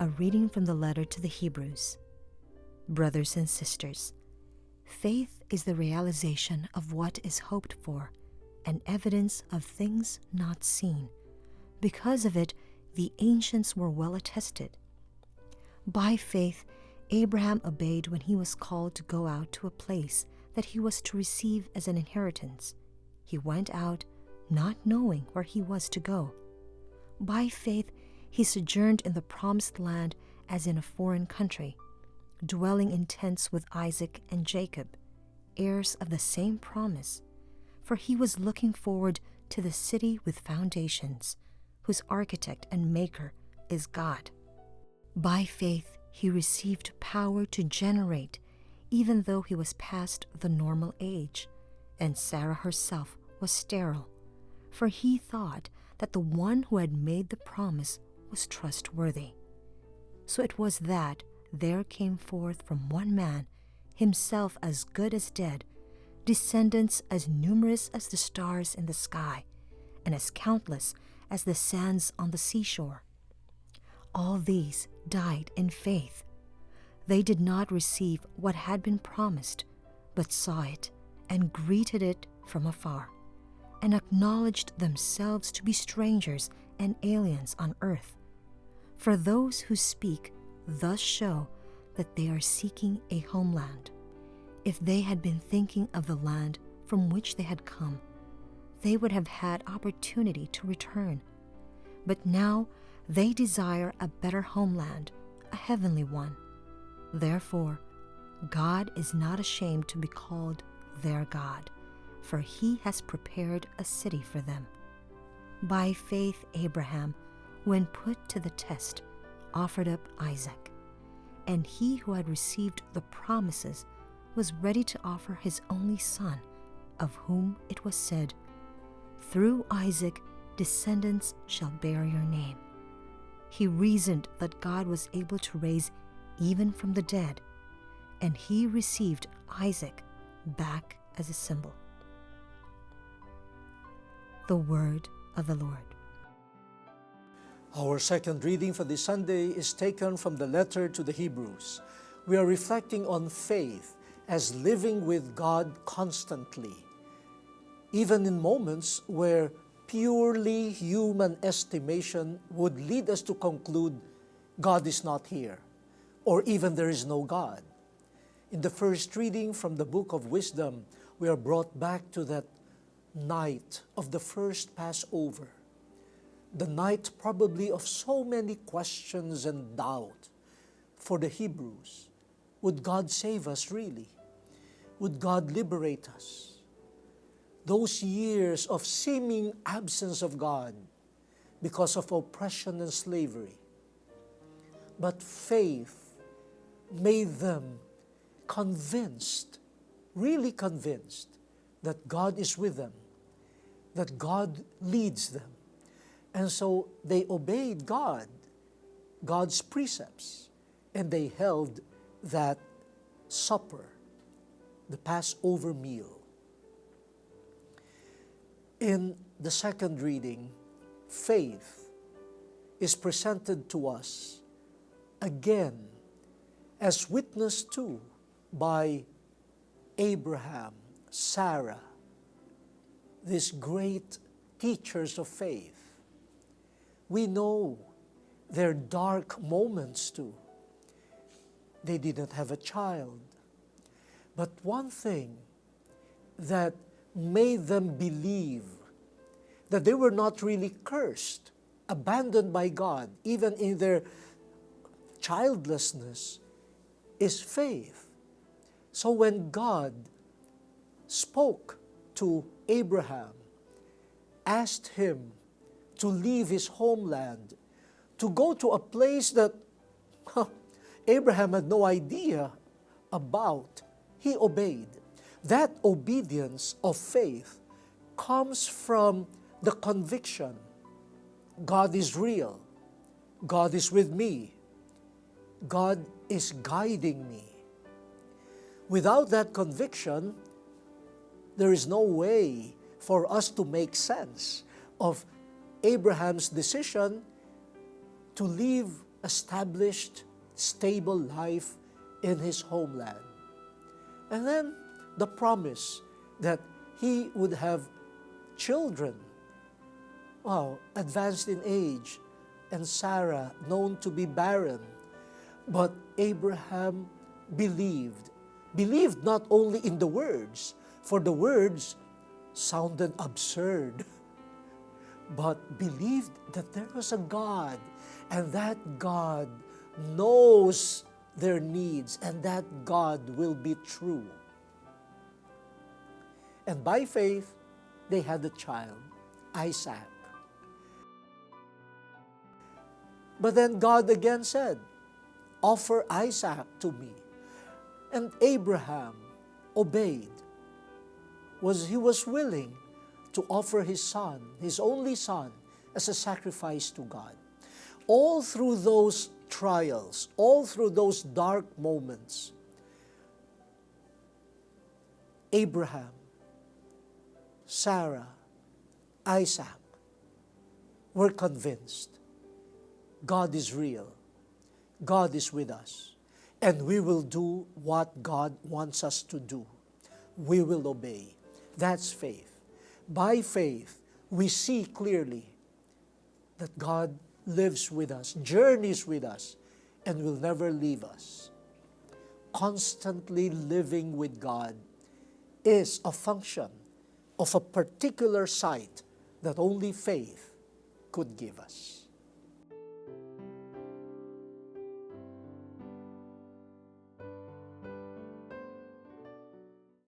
A reading from the letter to the Hebrews. Brothers and sisters, faith is the realization of what is hoped for, and evidence of things not seen. Because of it, the ancients were well attested. By faith, Abraham obeyed when he was called to go out to a place that he was to receive as an inheritance. He went out, not knowing where he was to go. By faith, he sojourned in the promised land as in a foreign country, dwelling in tents with Isaac and Jacob, heirs of the same promise, for he was looking forward to the city with foundations, whose architect and maker is God. By faith, he received power to generate, even though he was past the normal age, and Sarah herself was sterile, for he thought that the one who had made the promise was trustworthy. So it was that there came forth from one man, himself as good as dead, descendants as numerous as the stars in the sky, and as countless as the sands on the seashore. All these died in faith. They did not receive what had been promised, but saw it and greeted it from afar, and acknowledged themselves to be strangers and aliens on earth. For those who speak thus show that they are seeking a homeland. If they had been thinking of the land from which they had come, they would have had opportunity to return. But now they desire a better homeland, a heavenly one. Therefore, God is not ashamed to be called their God, for he has prepared a city for them. By faith, Abraham, when put to the test, offered up Isaac, and he who had received the promises was ready to offer his only son, of whom it was said, "Through Isaac descendants shall bear your name." He reasoned that God was able to raise even from the dead, and he received Isaac back as a symbol. The word of the Lord. Our second reading for this Sunday is taken from the letter to the Hebrews. We are reflecting on faith as living with God constantly, even in moments where purely human estimation would lead us to conclude God is not here, or even there is no God. In the first reading from the Book of Wisdom, we are brought back to that night of the first Passover, the night probably of so many questions and doubt for the Hebrews. Would God save us really? Would God liberate us? Those years of seeming absence of God because of oppression and slavery. But faith made them convinced, really convinced, that God is with them, that God leads them. And so they obeyed God, God's precepts, and they held that supper, the Passover meal. In the second reading, faith is presented to us again as witnessed to by Abraham, Sarah, these great teachers of faith. We know their dark moments too. They didn't have a child. But one thing that made them believe that they were not really cursed, abandoned by God, even in their childlessness, is faith. So when God spoke to Abraham, asked him to leave his homeland, to go to a place that Abraham had no idea about, he obeyed. That obedience of faith comes from the conviction, God is real, God is with me, God is guiding me. Without that conviction, there is no way for us to make sense of Abraham's decision to leave established, stable life in his homeland. And then the promise that he would have children, advanced in age, and Sarah known to be barren. But Abraham believed not only in the words, for the words sounded absurd, but believed that there was a God, and that God knows their needs, and that God will be true. And by faith, they had a child, Isaac. But then God again said, "Offer Isaac to me." And Abraham obeyed. He was willing to offer his son, his only son, as a sacrifice to God. All through those trials, all through those dark moments, Abraham, Sarah, Isaac were convinced God is real, God is with us, and we will do what God wants us to do. We will obey. That's faith. By faith, we see clearly that God lives with us, journeys with us, and will never leave us. Constantly living with God is a function of a particular sight that only faith could give us.